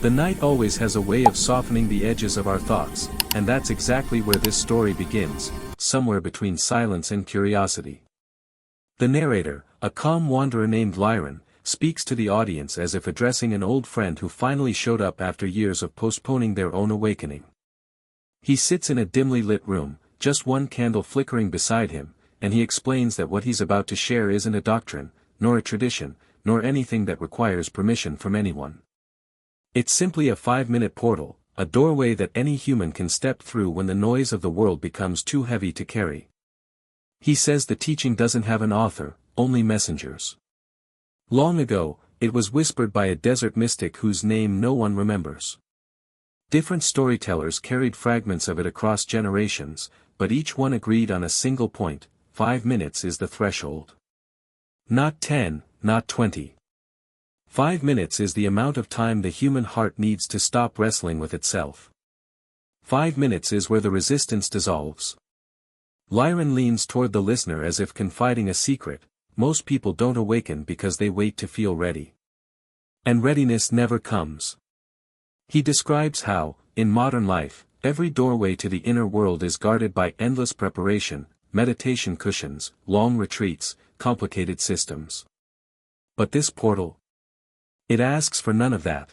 The night always has a way of softening the edges of our thoughts, and that's exactly where this story begins, somewhere between silence and curiosity. The narrator, a calm wanderer named Lyron, speaks to the audience as if addressing an old friend who finally showed up after years of postponing their own awakening. He sits in a dimly lit room, just one candle flickering beside him, and he explains that what he's about to share isn't a doctrine, nor a tradition, nor anything that requires permission from anyone. It's simply a 5-minute portal, a doorway that any human can step through when the noise of the world becomes too heavy to carry. He says the teaching doesn't have an author, only messengers. Long ago, it was whispered by a desert mystic whose name no one remembers. Different storytellers carried fragments of it across generations, but each one agreed on a single point: 5 minutes is the threshold. Not 10, not 20. 5 minutes is the amount of time the human heart needs to stop wrestling with itself. 5 minutes is where the resistance dissolves. Lyron leans toward the listener as if confiding a secret: most people don't awaken because they wait to feel ready. And readiness never comes. He describes how, in modern life, every doorway to the inner world is guarded by endless preparation, meditation cushions, long retreats, complicated systems. But this portal? It asks for none of that.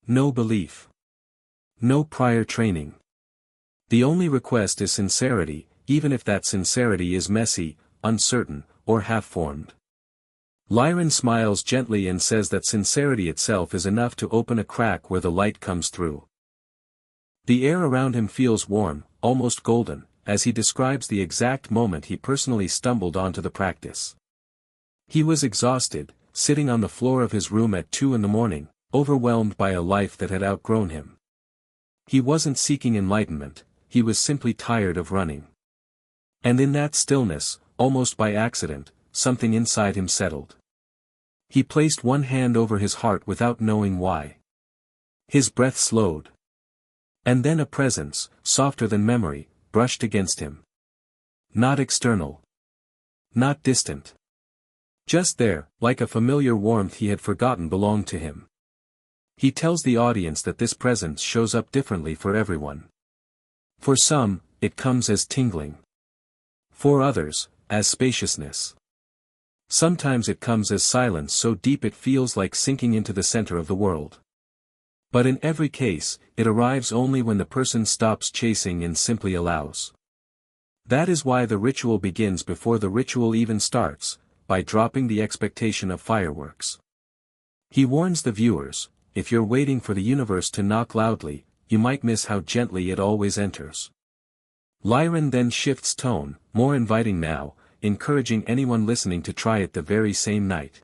No belief. No prior training. The only request is sincerity, even if that sincerity is messy, uncertain, or half-formed. Lyron smiles gently and says that sincerity itself is enough to open a crack where the light comes through. The air around him feels warm, almost golden, as he describes the exact moment he personally stumbled onto the practice. He was exhausted, sitting on the floor of his room at 2 a.m, overwhelmed by a life that had outgrown him. He wasn't seeking enlightenment, he was simply tired of running. And in that stillness, almost by accident, something inside him settled. He placed one hand over his heart without knowing why. His breath slowed. And then a presence, softer than memory, brushed against him. Not external. Not distant. Just there, like a familiar warmth he had forgotten belonged to him. He tells the audience that this presence shows up differently for everyone. For some, it comes as tingling. For others, as spaciousness. Sometimes it comes as silence so deep it feels like sinking into the center of the world. But in every case, it arrives only when the person stops chasing and simply allows. That is why the ritual begins before the ritual even starts, by dropping the expectation of fireworks. He warns the viewers, if you're waiting for the universe to knock loudly, you might miss how gently it always enters. Lyron then shifts tone, more inviting now, encouraging anyone listening to try it the very same night.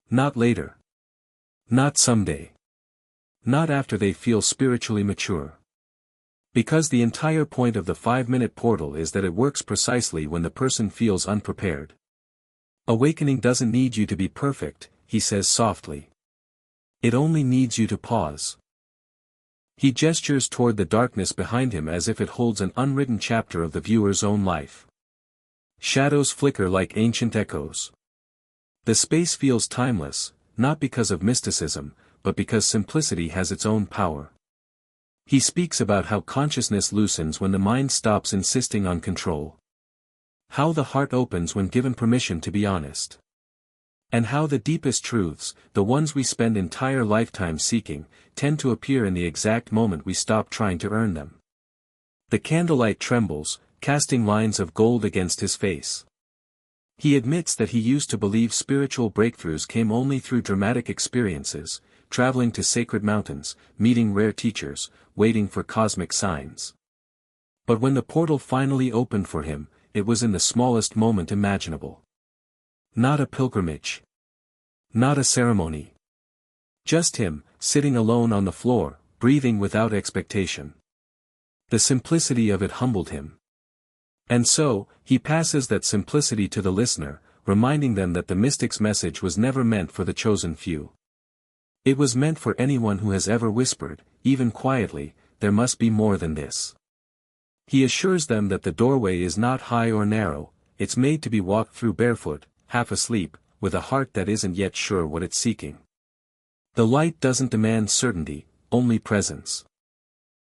Not later. Not someday. Not after they feel spiritually mature. Because the entire point of the 5-minute portal is that it works precisely when the person feels unprepared. Awakening doesn't need you to be perfect, he says softly. It only needs you to pause. He gestures toward the darkness behind him as if it holds an unwritten chapter of the viewer's own life. Shadows flicker like ancient echoes. The space feels timeless, not because of mysticism, but because simplicity has its own power. He speaks about how consciousness loosens when the mind stops insisting on control. How the heart opens when given permission to be honest. And how the deepest truths, the ones we spend entire lifetimes seeking, tend to appear in the exact moment we stop trying to earn them. The candlelight trembles, casting lines of gold against his face. He admits that he used to believe spiritual breakthroughs came only through dramatic experiences, traveling to sacred mountains, meeting rare teachers, waiting for cosmic signs. But when the portal finally opened for him, it was in the smallest moment imaginable. Not a pilgrimage. Not a ceremony. Just him, sitting alone on the floor, breathing without expectation. The simplicity of it humbled him. And so, he passes that simplicity to the listener, reminding them that the mystic's message was never meant for the chosen few. It was meant for anyone who has ever whispered, even quietly, there must be more than this. He assures them that the doorway is not high or narrow, it's made to be walked through barefoot, half asleep, with a heart that isn't yet sure what it's seeking. The light doesn't demand certainty, only presence.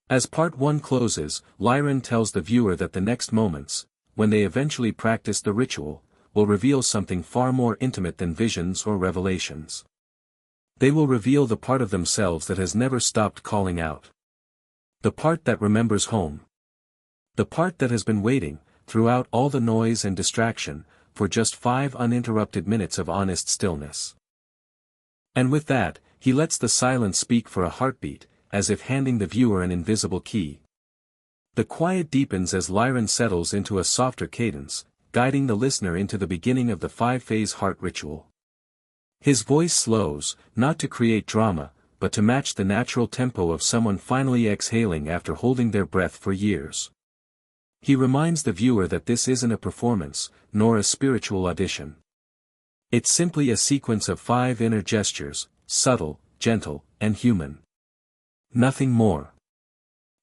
As part 1 closes, Lyran tells the viewer that the next moments, when they eventually practice the ritual, will reveal something far more intimate than visions or revelations. They will reveal the part of themselves that has never stopped calling out. The part that remembers home. The part that has been waiting, throughout all the noise and distraction, for just 5 uninterrupted minutes of honest stillness. And with that, he lets the silence speak for a heartbeat, as if handing the viewer an invisible key. The quiet deepens as Lyran settles into a softer cadence, guiding the listener into the beginning of the 5-phase heart ritual. His voice slows, not to create drama, but to match the natural tempo of someone finally exhaling after holding their breath for years. He reminds the viewer that this isn't a performance, nor a spiritual audition. It's simply a sequence of 5 inner gestures, subtle, gentle, and human. Nothing more.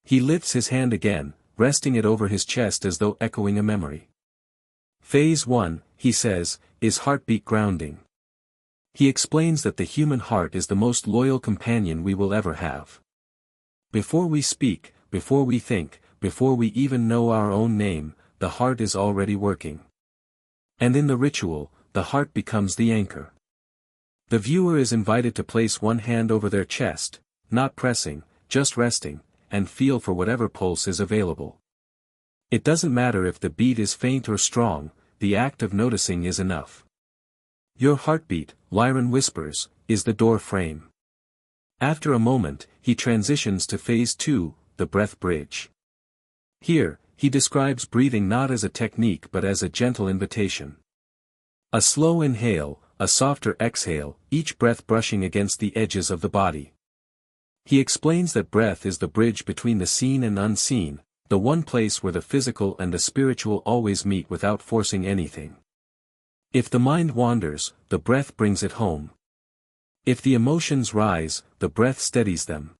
He lifts his hand again, resting it over his chest as though echoing a memory. Phase 1, he says, is heartbeat grounding. He explains that the human heart is the most loyal companion we will ever have. Before we speak, before we think, before we even know our own name, the heart is already working. And in the ritual, the heart becomes the anchor. The viewer is invited to place one hand over their chest, not pressing, just resting, and feel for whatever pulse is available. It doesn't matter if the beat is faint or strong, the act of noticing is enough. Your heartbeat, Lyran whispers, is the door frame. After a moment, he transitions to phase 2, the breath bridge. Here, he describes breathing not as a technique but as a gentle invitation. A slow inhale, a softer exhale, each breath brushing against the edges of the body. He explains that breath is the bridge between the seen and unseen, the one place where the physical and the spiritual always meet without forcing anything. If the mind wanders, the breath brings it home. If the emotions rise, the breath steadies them.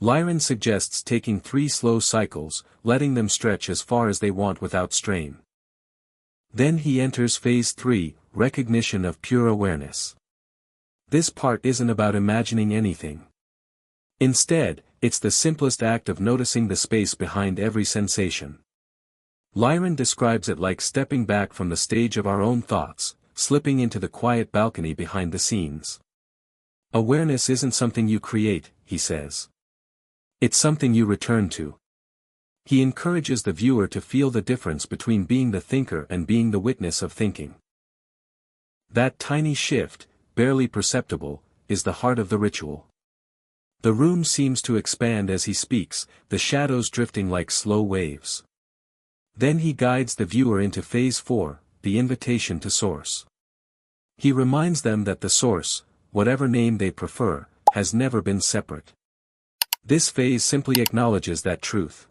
Lyran suggests taking 3 slow cycles, letting them stretch as far as they want without strain. Then he enters phase 3, recognition of pure awareness. This part isn't about imagining anything. Instead, it's the simplest act of noticing the space behind every sensation. Lyran describes it like stepping back from the stage of our own thoughts, slipping into the quiet balcony behind the scenes. Awareness isn't something you create, he says. It's something you return to. He encourages the viewer to feel the difference between being the thinker and being the witness of thinking. That tiny shift, barely perceptible, is the heart of the ritual. The room seems to expand as he speaks, the shadows drifting like slow waves. Then he guides the viewer into phase 4, the invitation to source. He reminds them that the source, whatever name they prefer, has never been separate. This phase simply acknowledges that truth.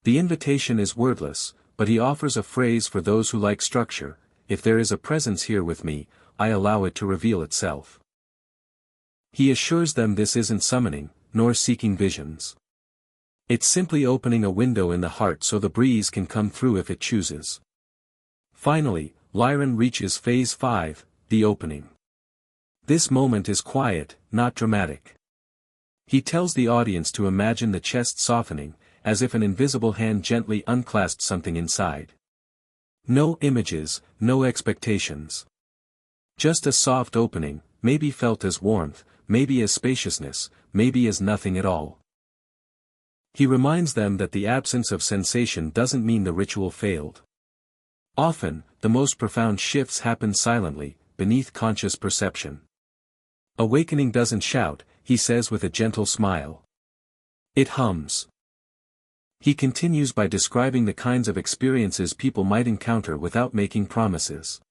The invitation is wordless, but he offers a phrase for those who like structure: if there is a presence here with me, I allow it to reveal itself. He assures them this isn't summoning, nor seeking visions. It's simply opening a window in the heart so the breeze can come through if it chooses. Finally, Lyran reaches phase 5, the opening. This moment is quiet, not dramatic. He tells the audience to imagine the chest softening, as if an invisible hand gently unclasped something inside. No images, no expectations. Just a soft opening, maybe felt as warmth, maybe as spaciousness, maybe as nothing at all. He reminds them that the absence of sensation doesn't mean the ritual failed. Often, the most profound shifts happen silently, beneath conscious perception. Awakening doesn't shout, he says with a gentle smile. It hums. He continues by describing the kinds of experiences people might encounter without making promises.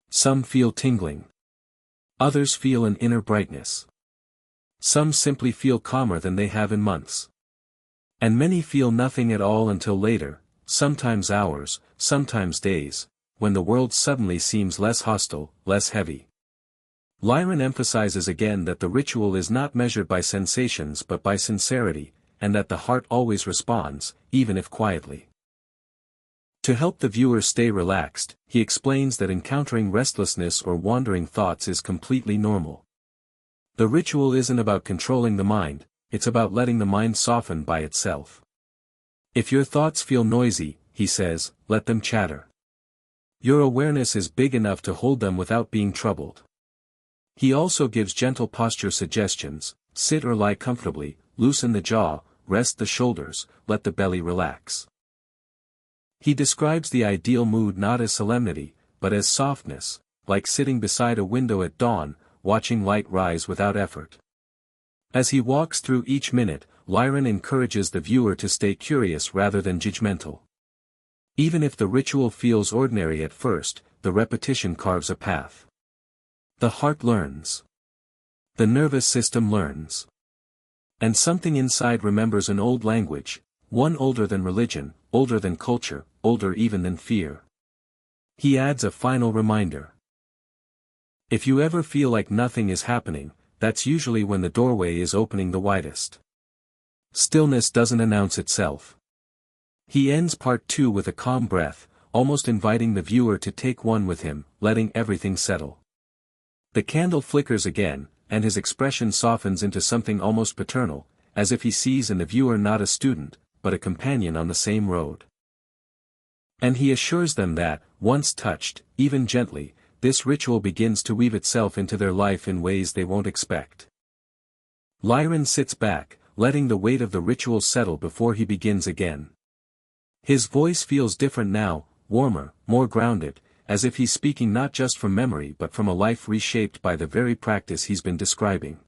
Some feel tingling. Others feel an inner brightness. Some simply feel calmer than they have in months. And many feel nothing at all until later, sometimes hours, sometimes days, when the world suddenly seems less hostile, less heavy. Lyran emphasizes again that the ritual is not measured by sensations but by sincerity, and that the heart always responds, even if quietly. To help the viewer stay relaxed, he explains that encountering restlessness or wandering thoughts is completely normal. The ritual isn't about controlling the mind, it's about letting the mind soften by itself. If your thoughts feel noisy, he says, let them chatter. Your awareness is big enough to hold them without being troubled. He also gives gentle posture suggestions: sit or lie comfortably, loosen the jaw, rest the shoulders, let the belly relax. He describes the ideal mood not as solemnity, but as softness, like sitting beside a window at dawn, watching light rise without effort. As he walks through each minute, Lyron encourages the viewer to stay curious rather than judgmental. Even if the ritual feels ordinary at first, the repetition carves a path. The heart learns. The nervous system learns. And something inside remembers an old language, one older than religion, older than culture, older even than fear. He adds a final reminder. If you ever feel like nothing is happening, that's usually when the doorway is opening the widest. Stillness doesn't announce itself. He ends part 2 with a calm breath, almost inviting the viewer to take one with him, letting everything settle. The candle flickers again, and his expression softens into something almost paternal, as if he sees in the viewer not a student, but a companion on the same road. And he assures them that, once touched, even gently, this ritual begins to weave itself into their life in ways they won't expect. Lyron sits back, letting the weight of the ritual settle before he begins again. His voice feels different now, warmer, more grounded, as if he's speaking not just from memory but from a life reshaped by the very practice he's been describing.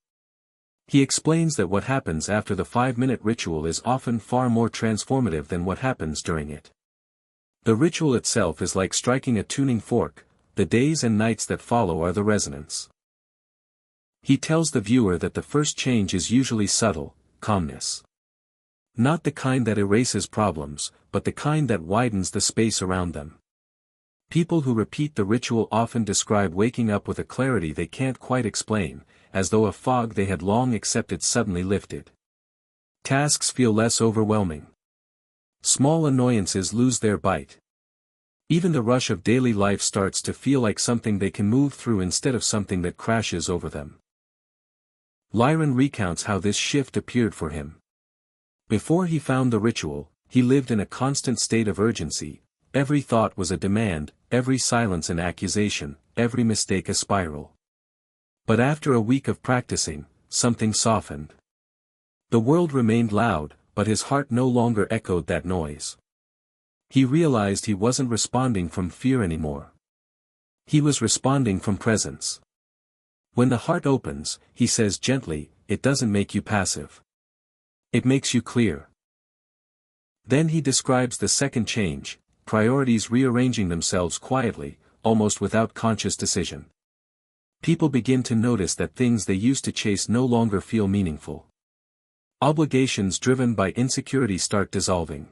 He explains that what happens after the 5-minute ritual is often far more transformative than what happens during it. The ritual itself is like striking a tuning fork, the days and nights that follow are the resonance. He tells the viewer that the first change is usually subtle, calmness. Not the kind that erases problems, but the kind that widens the space around them. People who repeat the ritual often describe waking up with a clarity they can't quite explain, as though a fog they had long accepted suddenly lifted. Tasks feel less overwhelming. Small annoyances lose their bite. Even the rush of daily life starts to feel like something they can move through instead of something that crashes over them. Lyron recounts how this shift appeared for him. Before he found the ritual, he lived in a constant state of urgency. Every thought was a demand, every silence an accusation, every mistake a spiral. But after a week of practicing, something softened. The world remained loud, but his heart no longer echoed that noise. He realized he wasn't responding from fear anymore. He was responding from presence. When the heart opens, he says gently, it doesn't make you passive. It makes you clear. Then he describes the second change, priorities rearranging themselves quietly, almost without conscious decision. People begin to notice that things they used to chase no longer feel meaningful. Obligations driven by insecurity start dissolving.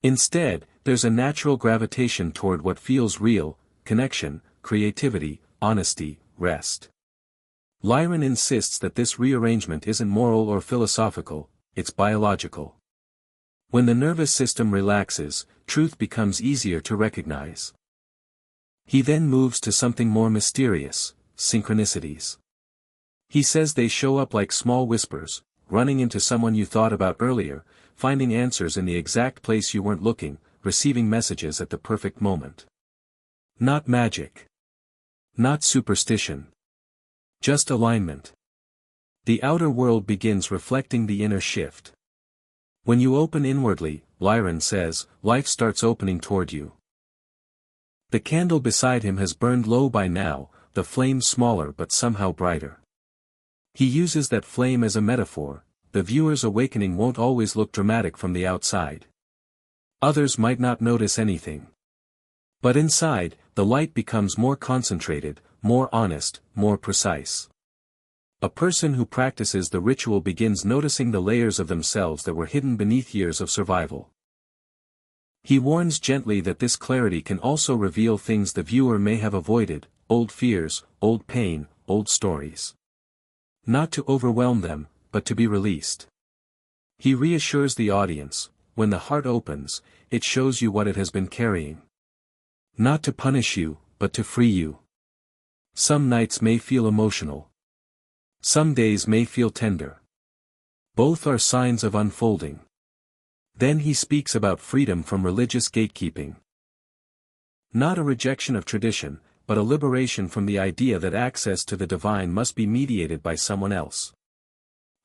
Instead, there's a natural gravitation toward what feels real: connection, creativity, honesty, rest. Lyron insists that this rearrangement isn't moral or philosophical, it's biological. When the nervous system relaxes, truth becomes easier to recognize. He then moves to something more mysterious: synchronicities. He says they show up like small whispers, running into someone you thought about earlier, finding answers in the exact place you weren't looking, receiving messages at the perfect moment. Not magic. Not superstition. Just alignment. The outer world begins reflecting the inner shift. When you open inwardly, Lyron says, life starts opening toward you. The candle beside him has burned low by now, the flame smaller but somehow brighter. He uses that flame as a metaphor. The viewer's awakening won't always look dramatic from the outside. Others might not notice anything. But inside, the light becomes more concentrated, more honest, more precise. A person who practices the ritual begins noticing the layers of themselves that were hidden beneath years of survival. He warns gently that this clarity can also reveal things the viewer may have avoided: old fears, old pain, old stories. Not to overwhelm them, but to be released. He reassures the audience, when the heart opens, it shows you what it has been carrying. Not to punish you, but to free you. Some nights may feel emotional. Some days may feel tender. Both are signs of unfolding. Then he speaks about freedom from religious gatekeeping. Not a rejection of tradition, but a liberation from the idea that access to the divine must be mediated by someone else.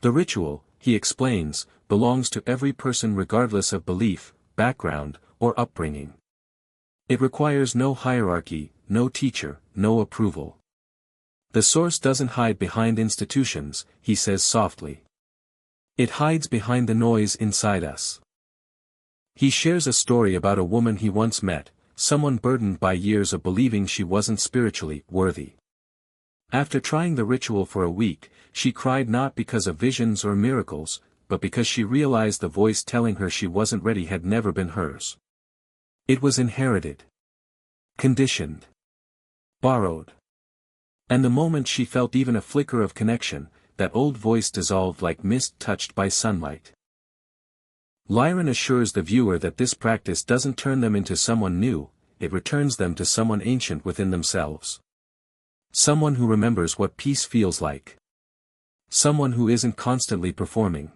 The ritual, he explains, belongs to every person regardless of belief, background, or upbringing. It requires no hierarchy, no teacher, no approval. The source doesn't hide behind institutions, he says softly. It hides behind the noise inside us. He shares a story about a woman he once met, someone burdened by years of believing she wasn't spiritually worthy. After trying the ritual for a week, she cried not because of visions or miracles, but because she realized the voice telling her she wasn't ready had never been hers. It was inherited. Conditioned. Borrowed. And the moment she felt even a flicker of connection, that old voice dissolved like mist touched by sunlight. Lyron assures the viewer that this practice doesn't turn them into someone new, it returns them to someone ancient within themselves. Someone who remembers what peace feels like. Someone who isn't constantly performing.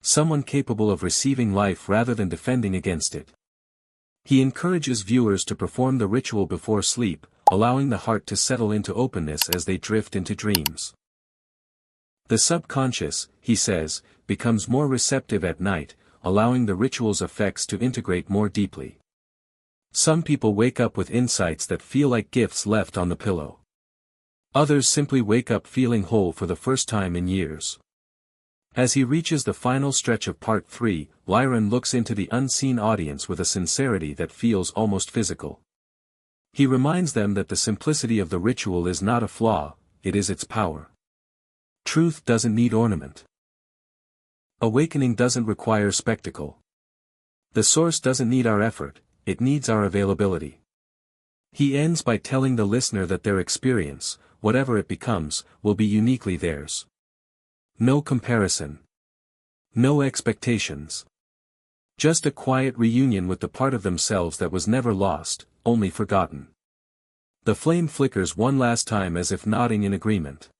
Someone capable of receiving life rather than defending against it. He encourages viewers to perform the ritual before sleep, allowing the heart to settle into openness as they drift into dreams. The subconscious, he says, becomes more receptive at night, allowing the ritual's effects to integrate more deeply. Some people wake up with insights that feel like gifts left on the pillow. Others simply wake up feeling whole for the first time in years. As he reaches the final stretch of Part 3, Lyron looks into the unseen audience with a sincerity that feels almost physical. He reminds them that the simplicity of the ritual is not a flaw, it is its power. Truth doesn't need ornament. Awakening doesn't require spectacle. The source doesn't need our effort, it needs our availability. He ends by telling the listener that their experience, whatever it becomes, will be uniquely theirs. No comparison. No expectations. Just a quiet reunion with the part of themselves that was never lost, only forgotten. The flame flickers one last time as if nodding in agreement.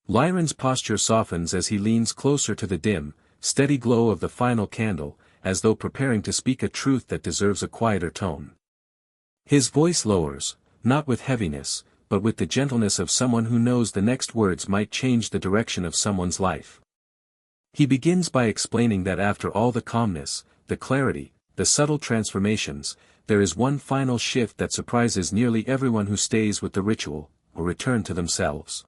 Lyron's posture softens as he leans closer to the dim, steady glow of the final candle, as though preparing to speak a truth that deserves a quieter tone. His voice lowers, not with heaviness, but with the gentleness of someone who knows the next words might change the direction of someone's life. He begins by explaining that after all the calmness, the clarity, the subtle transformations, there is one final shift that surprises nearly everyone who stays with the ritual, a return to themselves.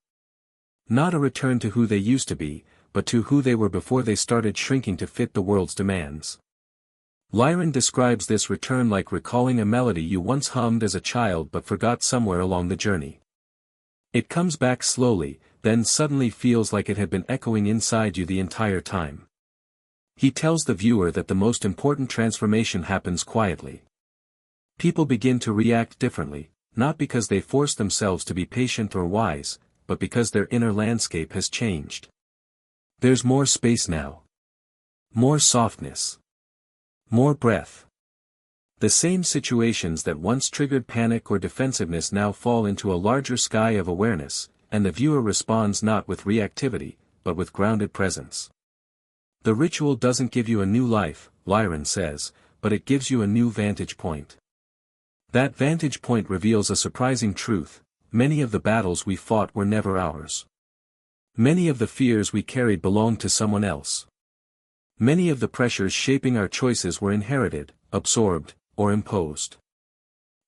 Not a return to who they used to be, but to who they were before they started shrinking to fit the world's demands. Lyron describes this return like recalling a melody you once hummed as a child but forgot somewhere along the journey. It comes back slowly, then suddenly feels like it had been echoing inside you the entire time. He tells the viewer that the most important transformation happens quietly. People begin to react differently, not because they force themselves to be patient or wise, but because their inner landscape has changed. There's more space now. More softness. More breath. The same situations that once triggered panic or defensiveness now fall into a larger sky of awareness, and the viewer responds not with reactivity, but with grounded presence. The ritual doesn't give you a new life, Lyron says, but it gives you a new vantage point. That vantage point reveals a surprising truth: many of the battles we fought were never ours. Many of the fears we carried belonged to someone else. Many of the pressures shaping our choices were inherited, absorbed, or imposed.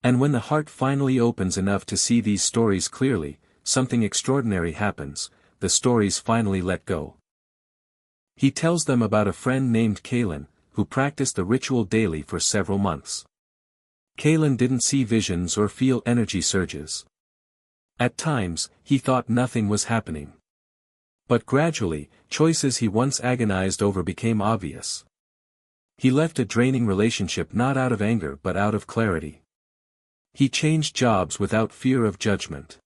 And when the heart finally opens enough to see these stories clearly, something extraordinary happens, the stories finally let go. He tells them about a friend named Kalen, who practiced the ritual daily for several months. Kalen didn't see visions or feel energy surges. At times, he thought nothing was happening. But gradually, choices he once agonized over became obvious. He left a draining relationship not out of anger but out of clarity. He changed jobs without fear of judgment.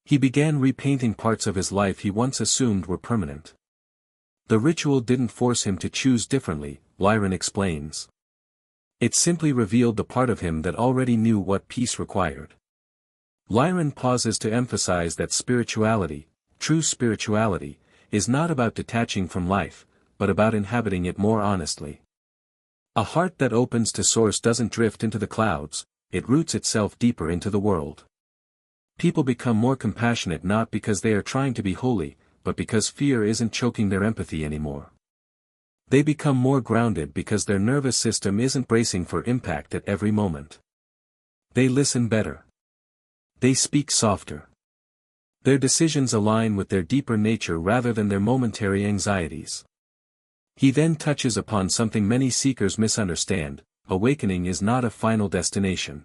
He began repainting parts of his life he once assumed were permanent. The ritual didn't force him to choose differently, Lyron explains. It simply revealed the part of him that already knew what peace required. Lyron pauses to emphasize that spirituality, true spirituality, is not about detaching from life, but about inhabiting it more honestly. A heart that opens to Source doesn't drift into the clouds, it roots itself deeper into the world. People become more compassionate not because they are trying to be holy, but because fear isn't choking their empathy anymore. They become more grounded because their nervous system isn't bracing for impact at every moment. They listen better. They speak softer. Their decisions align with their deeper nature rather than their momentary anxieties. He then touches upon something many seekers misunderstand: awakening is not a final destination.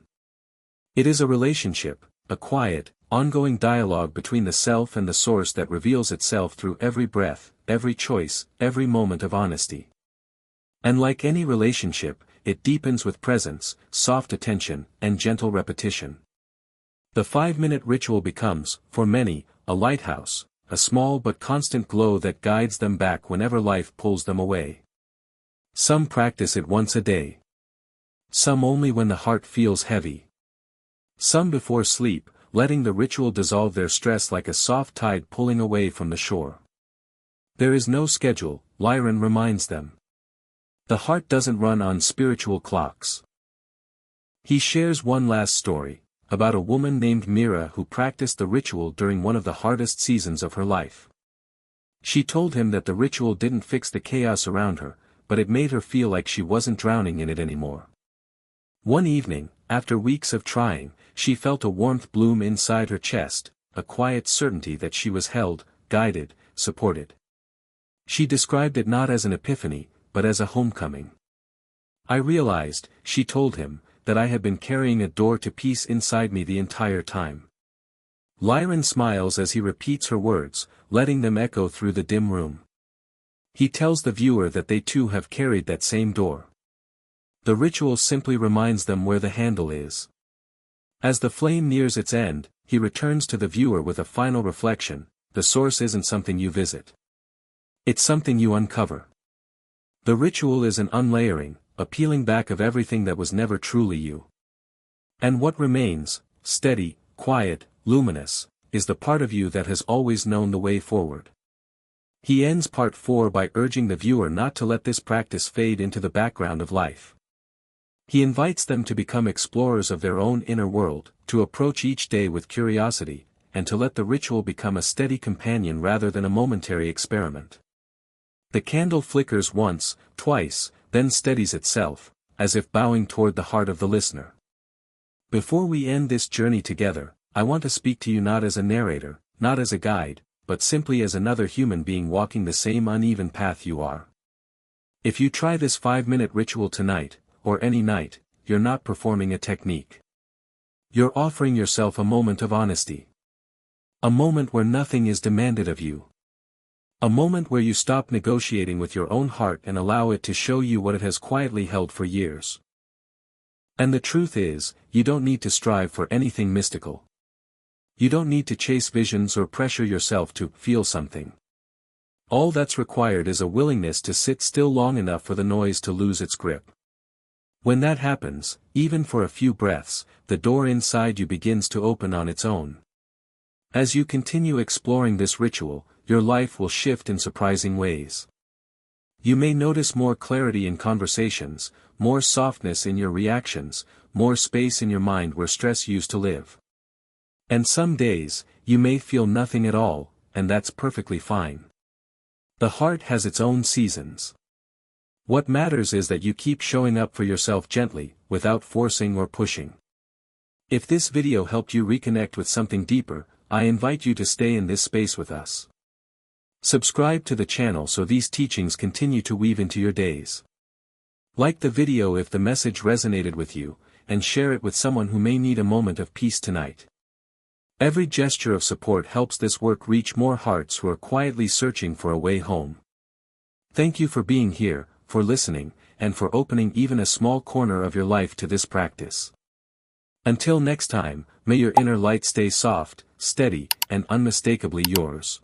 It is a relationship, a quiet, ongoing dialogue between the self and the Source that reveals itself through every breath, every choice, every moment of honesty. And like any relationship, it deepens with presence, soft attention, and gentle repetition. The 5-minute ritual becomes, for many, a lighthouse, a small but constant glow that guides them back whenever life pulls them away. Some practice it once a day. Some only when the heart feels heavy. Some before sleep, letting the ritual dissolve their stress like a soft tide pulling away from the shore. There is no schedule, Lyron reminds them. The heart doesn't run on spiritual clocks. He shares one last story, about a woman named Mira who practiced the ritual during one of the hardest seasons of her life. She told him that the ritual didn't fix the chaos around her, but it made her feel like she wasn't drowning in it anymore. One evening, after weeks of trying, she felt a warmth bloom inside her chest, a quiet certainty that she was held, guided, supported. She described it not as an epiphany, but as a homecoming. I realized, she told him, that I had been carrying a door to peace inside me the entire time. Lyron smiles as he repeats her words, letting them echo through the dim room. He tells the viewer that they too have carried that same door. The ritual simply reminds them where the handle is. As the flame nears its end, he returns to the viewer with a final reflection: the Source isn't something you visit. It's something you uncover. The ritual is an unlayering, a peeling back of everything that was never truly you. And what remains, steady, quiet, luminous, is the part of you that has always known the way forward. He ends part 4 by urging the viewer not to let this practice fade into the background of life. He invites them to become explorers of their own inner world, to approach each day with curiosity, and to let the ritual become a steady companion rather than a momentary experiment. The candle flickers once, twice, then steadies itself, as if bowing toward the heart of the listener. Before we end this journey together, I want to speak to you not as a narrator, not as a guide, but simply as another human being walking the same uneven path you are. If you try this 5-minute ritual tonight, or any night, you're not performing a technique. You're offering yourself a moment of honesty. A moment where nothing is demanded of you. A moment where you stop negotiating with your own heart and allow it to show you what it has quietly held for years. And the truth is, you don't need to strive for anything mystical. You don't need to chase visions or pressure yourself to feel something. All that's required is a willingness to sit still long enough for the noise to lose its grip. When that happens, even for a few breaths, the door inside you begins to open on its own. As you continue exploring this ritual, your life will shift in surprising ways. You may notice more clarity in conversations, more softness in your reactions, more space in your mind where stress used to live. And some days, you may feel nothing at all, and that's perfectly fine. The heart has its own seasons. What matters is that you keep showing up for yourself gently, without forcing or pushing. If this video helped you reconnect with something deeper, I invite you to stay in this space with us. Subscribe to the channel so these teachings continue to weave into your days. Like the video if the message resonated with you, and share it with someone who may need a moment of peace tonight. Every gesture of support helps this work reach more hearts who are quietly searching for a way home. Thank you for being here, for listening, and for opening even a small corner of your life to this practice. Until next time, may your inner light stay soft, steady, and unmistakably yours.